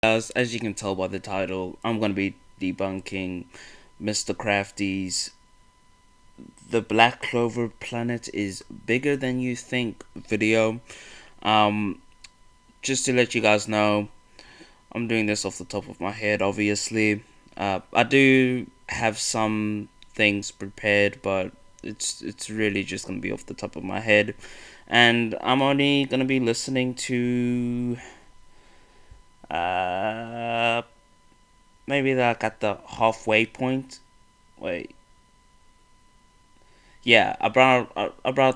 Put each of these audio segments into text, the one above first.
As you can tell by the title, I'm going to be debunking Mr. Crafty's The Black Clover Planet is Bigger Than You Think video. Um, just to let you guys know, I'm doing this off the top of my head, obviously. I do have some things prepared, but it's really just going to be off the top of my head. And I'm only going to be listening to uh, maybe like at the halfway point. Wait, yeah, about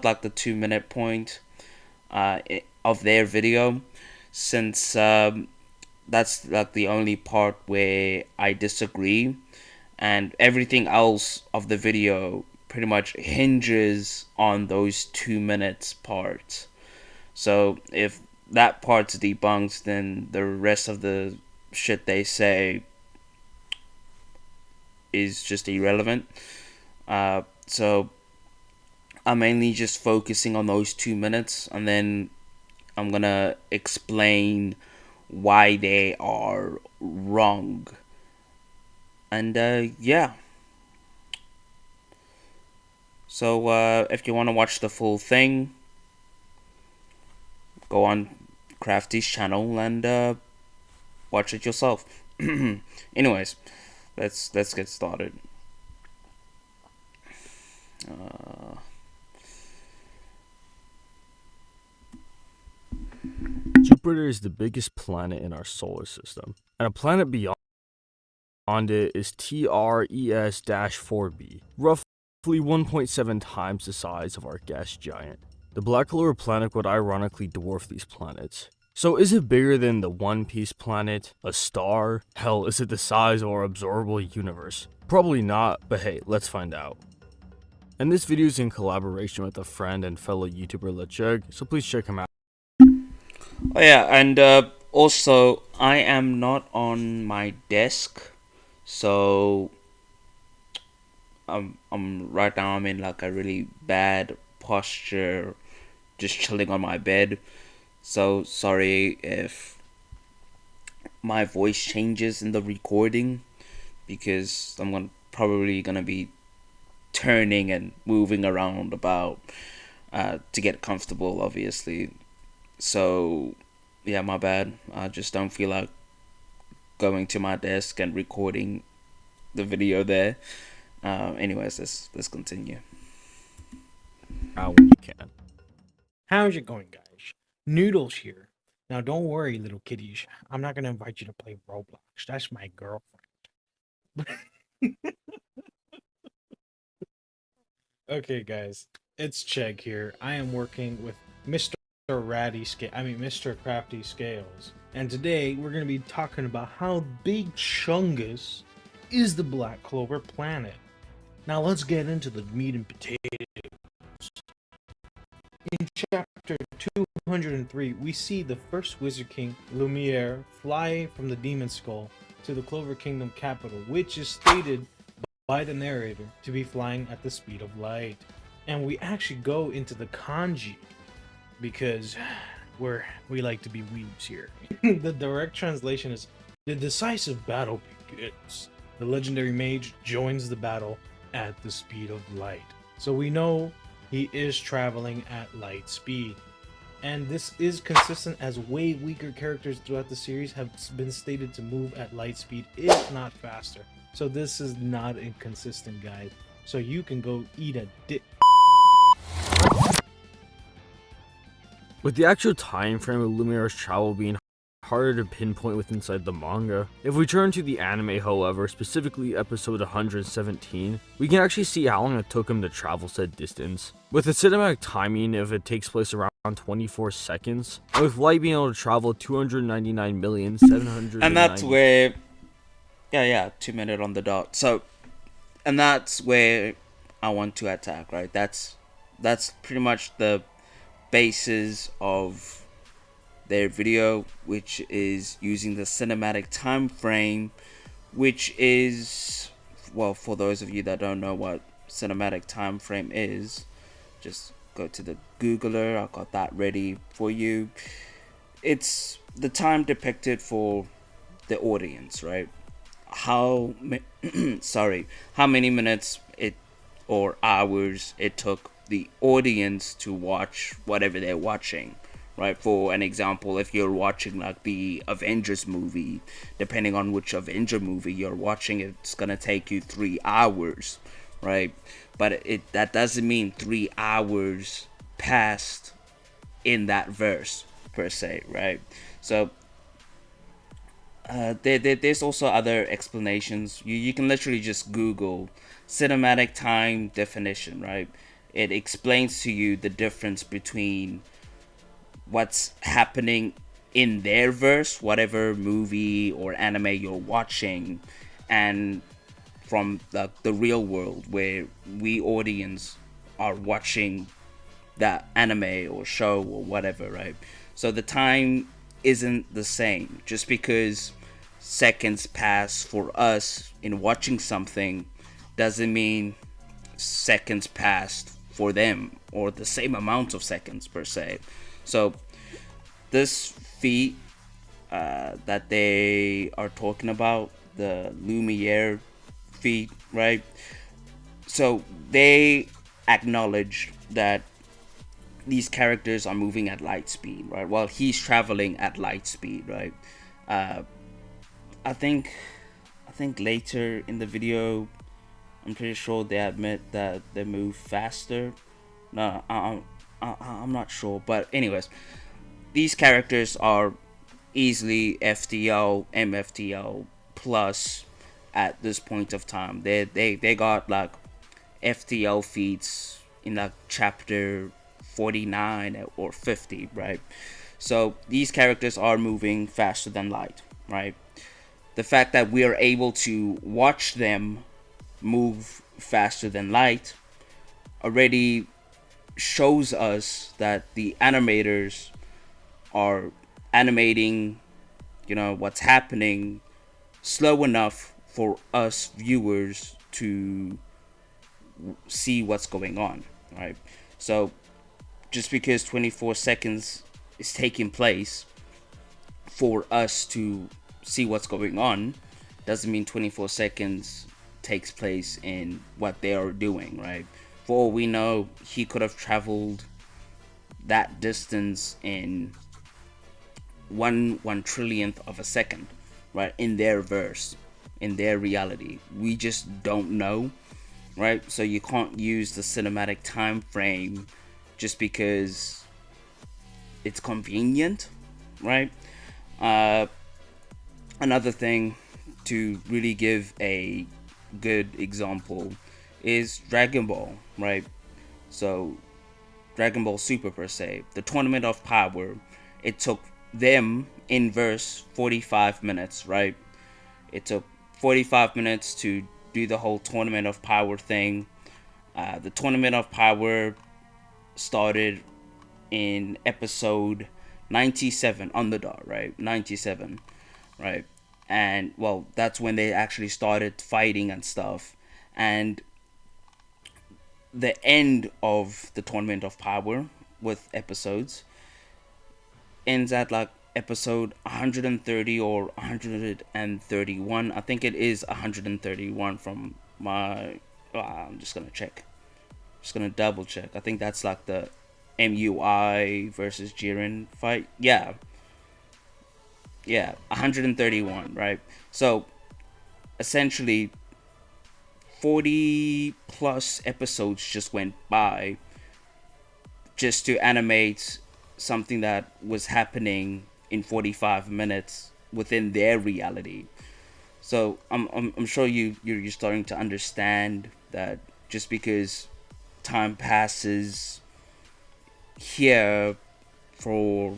like the 2 minute point of their video, since that's like the only part where I disagree, and everything else of the video pretty much hinges on those 2 minutes part. So if that part's debunked, then the rest of the shit they say is just irrelevant. So I'm mainly just focusing on those 2 minutes, and then I'm gonna explain why they are wrong. And yeah. So if you want to watch the full thing, go on Crafty's channel and watch it yourself. Anyways, let's get started. Uh, Jupiter is the biggest planet in our solar system, and a planet beyond it is TRES-4b, roughly 1.7 times the size of our gas giant. The Black Clover planet would ironically dwarf these planets. So is it bigger than the One Piece planet, a star? Hell, is it the size of our observable universe? Probably not, but hey, let's find out. And this video is in collaboration with a friend and fellow YouTuber LeChug, so please check him out. oh yeah, and also I am not on my desk, so I'm right now I'm in like a really bad posture, just chilling on my bed. So sorry if my voice changes in the recording, because probably gonna be turning and moving around about to get comfortable, obviously. So yeah, my bad. I just don't feel like going to my desk and recording the video there. Anyways, let's continue. Out when you can. How's it going, guys? Noodles here. Now, don't worry, little kiddies. I'm not gonna invite you to play Roblox. That's my girlfriend. Okay, guys. It's Chegg here. I am working with Mr. Mr. Crafty Scales. And today we're gonna be talking about how big Chungus is the Black Clover planet. Now let's get into the meat and potatoes. In chapter 203, we see the first Wizard King, Lumiere, fly from the Demon Skull to the Clover Kingdom capital, which is stated by the narrator to be flying at the speed of light. And we actually go into the kanji, because we like to be weebs here. The direct translation is, the decisive battle begins. The legendary mage joins the battle at the speed of light. So we know he is traveling at light speed. And this is consistent, as way weaker characters throughout the series have been stated to move at light speed, if not faster. So this is not inconsistent, guys. So you can go eat a dick. With the actual time frame of Lumiere's travel being harder to pinpoint with inside the manga, if we turn to the anime, however, specifically episode 117, we can actually see how long it took him to travel said distance. With the cinematic timing, if it takes place around 24 seconds, and with light being able to travel 299,700,000. And that's where, yeah, 2 minutes on the dot. So, and that's where I want to attack, right? That's pretty much the basis of their video, which is using the cinematic time frame, which is, well, for those of you that don't know what cinematic time frame is, just go to the Googler. I got that ready for you. It's the time depicted for the audience, right? Sorry, how many minutes it or hours it took the audience to watch whatever they're watching, right? For an example, if you're watching like the Avengers movie, depending on which Avenger movie you're watching, it's gonna take you 3 hours, right? But that doesn't mean 3 hours passed in that verse per se, right? So there's also other explanations. You can literally just Google cinematic time definition, right? It explains to you the difference between what's happening in their verse, whatever movie or anime you're watching, and from the real world where we audience are watching that anime or show or whatever, right? So the time isn't the same. Just because seconds pass for us in watching something doesn't mean seconds passed for them, or the same amount of seconds per se. So this feat that they are talking about, the Lumiere feat, right? So they acknowledge that these characters are moving at light speed, right? While he's traveling at light speed, right? Uh, I think later in the video, I'm pretty sure they admit that they move faster. No, I'm not sure, but anyways, these characters are easily FTL, MFTL plus at this point of time. They got like FTL feats in like chapter 49 or 50, right? So these characters are moving faster than light, right? The fact that we are able to watch them move faster than light already shows us that the animators are animating, what's happening slow enough for us viewers to see what's going on, right? So just because 24 seconds is taking place for us to see what's going on doesn't mean 24 seconds takes place in what they are doing, right? For all we know, he could have traveled that distance in one trillionth of a second, right? In their verse, in their reality, we just don't know, right? So you can't use the cinematic time frame just because it's convenient, right? Another thing to really give a good example is Dragon Ball, right? So Dragon Ball Super per se, the Tournament of Power, it took them in verse 45 minutes, right? It took 45 minutes to do the whole Tournament of Power thing. The Tournament of Power started in episode 97 on the dot, right? 97, right? And well, that's when they actually started fighting and stuff. And the end of the Tournament of Power with episodes ends at like episode 130 or 131. I think it is 131 from my. I'm just gonna check. Just gonna double check. I think that's like the MUI versus Jiren fight. Yeah, 131, right? So essentially 40 plus episodes just went by just to animate something that was happening in 45 minutes within their reality. So I'm sure you're starting to understand that just because time passes here for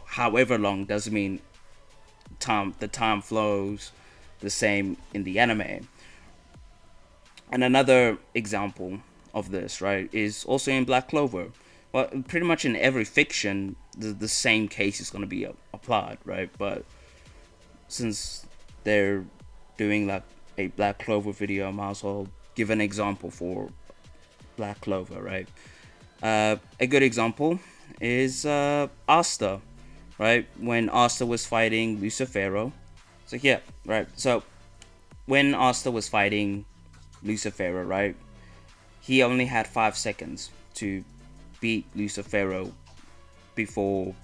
however long doesn't mean the time flows the same in the anime. And another example of this, right, is also in Black Clover. Well, pretty much in every fiction, the same case is going to be applied, right? But since they're doing like a Black Clover video, I might as well give an example for Black Clover, right? A good example is Asta, right? When Asta was fighting Lucifero. So yeah, right. So when Asta was fighting Lucifero, right? He only had 5 seconds to beat Lucifero before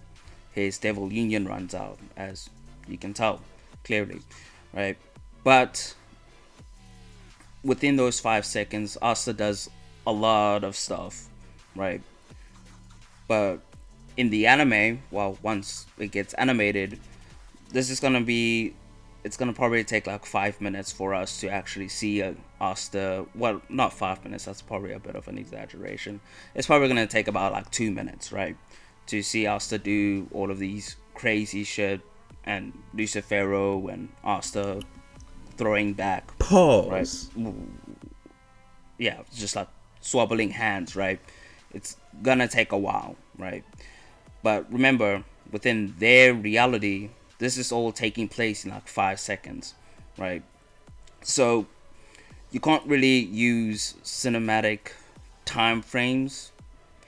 his Devil Union runs out, as you can tell clearly, right? But within those 5 seconds, Asta does a lot of stuff, right? But in the anime, well, once it gets animated, this is gonna be, it's gonna probably take like 5 minutes for us to actually see Asta. Well, not 5 minutes. That's probably a bit of an exaggeration. It's probably gonna take about like 2 minutes, right, to see Asta do all of these crazy shit, and Lucifero and Asta throwing back, right? Pause. Yeah, just like swabbling hands, right? It's gonna take a while, right? But remember, within their reality, this is all taking place in like 5 seconds, right? So you can't really use cinematic time frames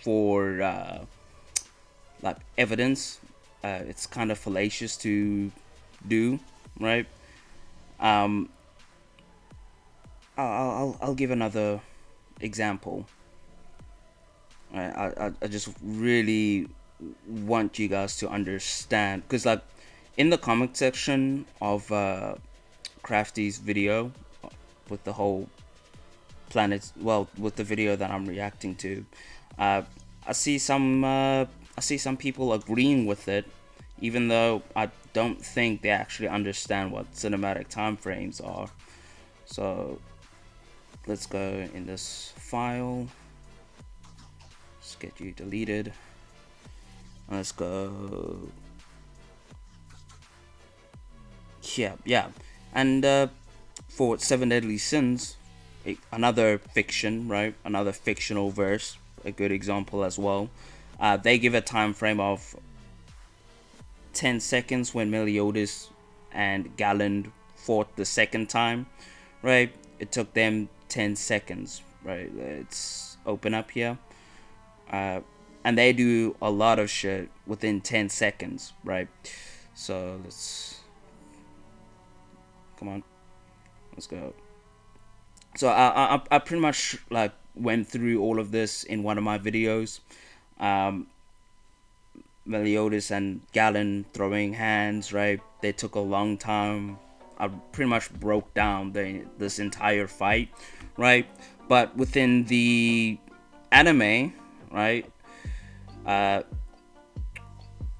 for like evidence. It's kind of fallacious to do, right? Um, I'll give another example. I just really want you guys to understand, because like in the comment section of Crafty's video with the whole planet, well, with the video that I'm reacting to, I see some people agreeing with it, even though I don't think they actually understand what cinematic time frames are. So let's go in this file. Let's get you deleted. Let's go. Yeah. And for Seven Deadly Sins, another fiction, right? Another fictional verse, a good example as well. They give a time frame of 10 seconds when Meliodas and Galland fought the second time, right? It took them 10 seconds, right? Let's open up here. And they do a lot of shit within 10 seconds, right? So come on, let's go. So I pretty much like went through all of this in one of my videos. Meliodas and Galen throwing hands, right? They took a long time. I pretty much broke down this entire fight, right? But within the anime, right?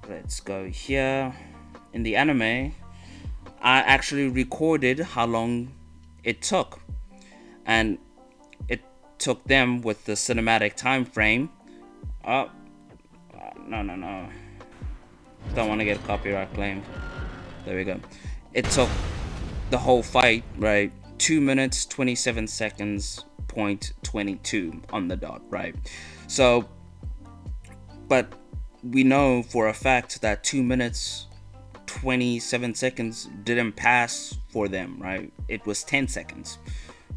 Let's go here. In the anime, I actually recorded how long it took, and it took them with the cinematic time frame. No. Don't want to get copyright claimed. There we go. It took the whole fight, right? 2 minutes 27 seconds point 22 on the dot, right? So, but we know for a fact that 2 minutes 27 seconds didn't pass for them, right? It was 10 seconds,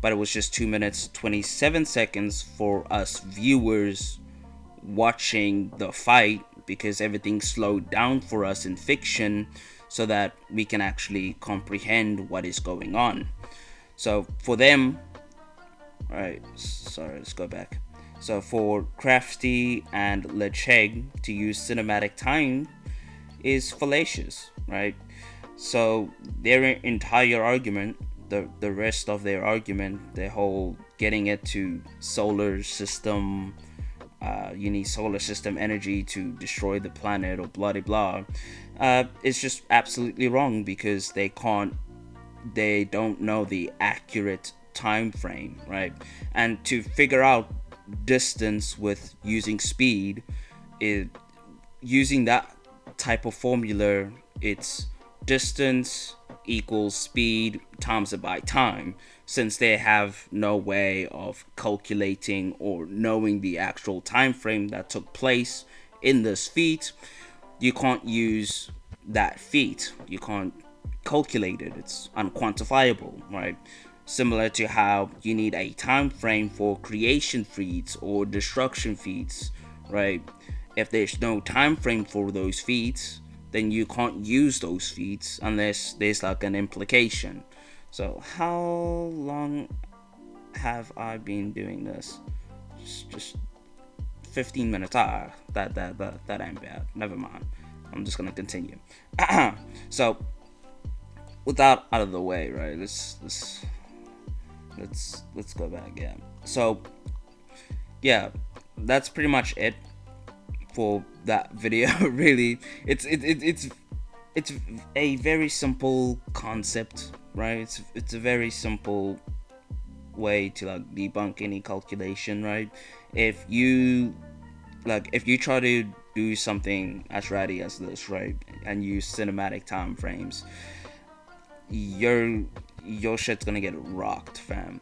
but it was just 2 minutes 27 seconds for us viewers watching the fight, because everything slowed down for us in fiction so that we can actually comprehend what is going on. So for them, right, sorry, let's go back. So for Crafty and Lecheg to use cinematic time is fallacious, right? So their entire argument, the rest of their argument, their whole getting it to solar system, you need solar system energy to destroy the planet, or blah blah, it's just absolutely wrong, because they don't know the accurate time frame, right? And to figure out distance with using speed, using that type of formula, it's distance equals speed times it by time. Since they have no way of calculating or knowing the actual time frame that took place in this feat, you can't use that feat. You can't calculate it. It's unquantifiable, right? Similar to how you need a time frame for creation feats or destruction feats, right? If there's no time frame for those feats, then you can't use those feats unless there's like an implication. So how long have I been doing this? Just 15 minutes. That ain't bad. Never mind. I'm just gonna continue. So, with that out of the way, right? Let's go back again. So, yeah, that's pretty much it for that video. Really, it's a very simple concept, right? It's a very simple way to like debunk any calculation, right? If you try to do something as ratty as this, right, and use cinematic time frames, your shit's gonna get rocked, fam.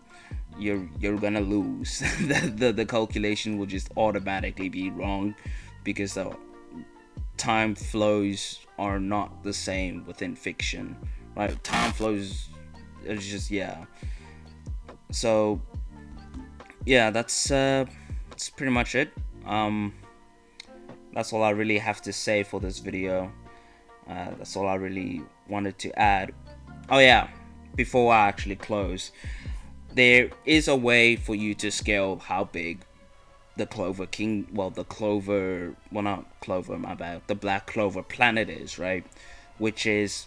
You're gonna lose. The calculation will just automatically be wrong because the time flows are not the same within fiction, right? Time flows is just, yeah. So yeah, that's pretty much it. That's all I really have to say for this video. That's all I really wanted to add. Oh yeah, before I actually close, there is a way for you to scale how big the the Black Clover planet is, right? Which is,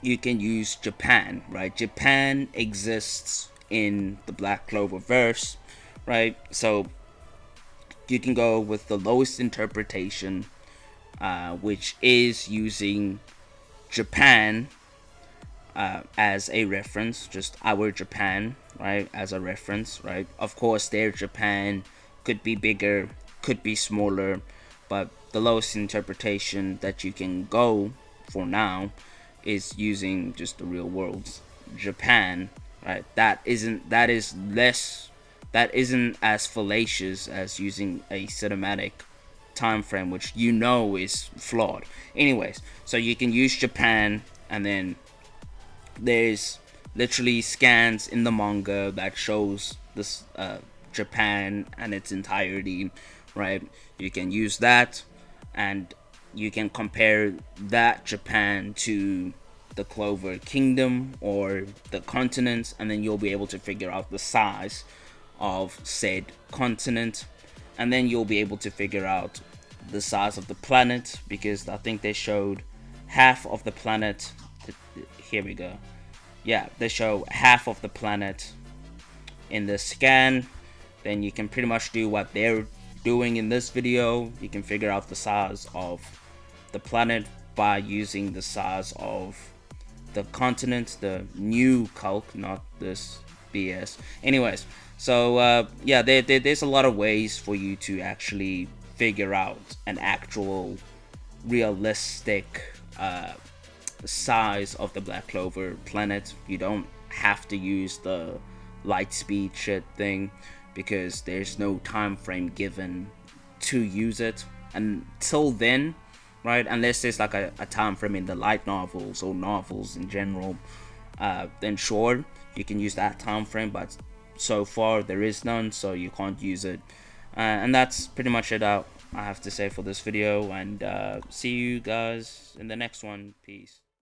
you can use Japan, right? Japan exists in the Black Clover verse, right? So you can go with the lowest interpretation, which is using Japan as a reference, just our Japan, right, as a reference, right? Of course, their Japan could be bigger, could be smaller, but the lowest interpretation that you can go for now is using just the real world's Japan, right? That isn't as fallacious as using a cinematic time frame, which you know is flawed. Anyways, so you can use Japan, and then there's literally scans in the manga that shows this Japan and its entirety, right? You can use that, and you can compare that Japan to the Clover Kingdom or the continents, and then you'll be able to figure out the size of said continent, and then you'll be able to figure out the size of the planet, because I think they showed half of the planet. Here we go. Yeah, they show half of the planet in the scan. Then you can pretty much do what they're doing in this video. You can figure out the size of the planet by using the size of the continent, the new calc, not this BS. Anyways, so yeah, there's a lot of ways for you to actually figure out an actual realistic size of the Black Clover planet. You don't have to use the light speed shit thing, because there's no time frame given to use it until then, right? Unless there's like a time frame in the light novels or novels in general, then sure, you can use that time frame, but so far there is none, so you can't use it. And that's pretty much it I have to say for this video, and see you guys in the next one. Peace.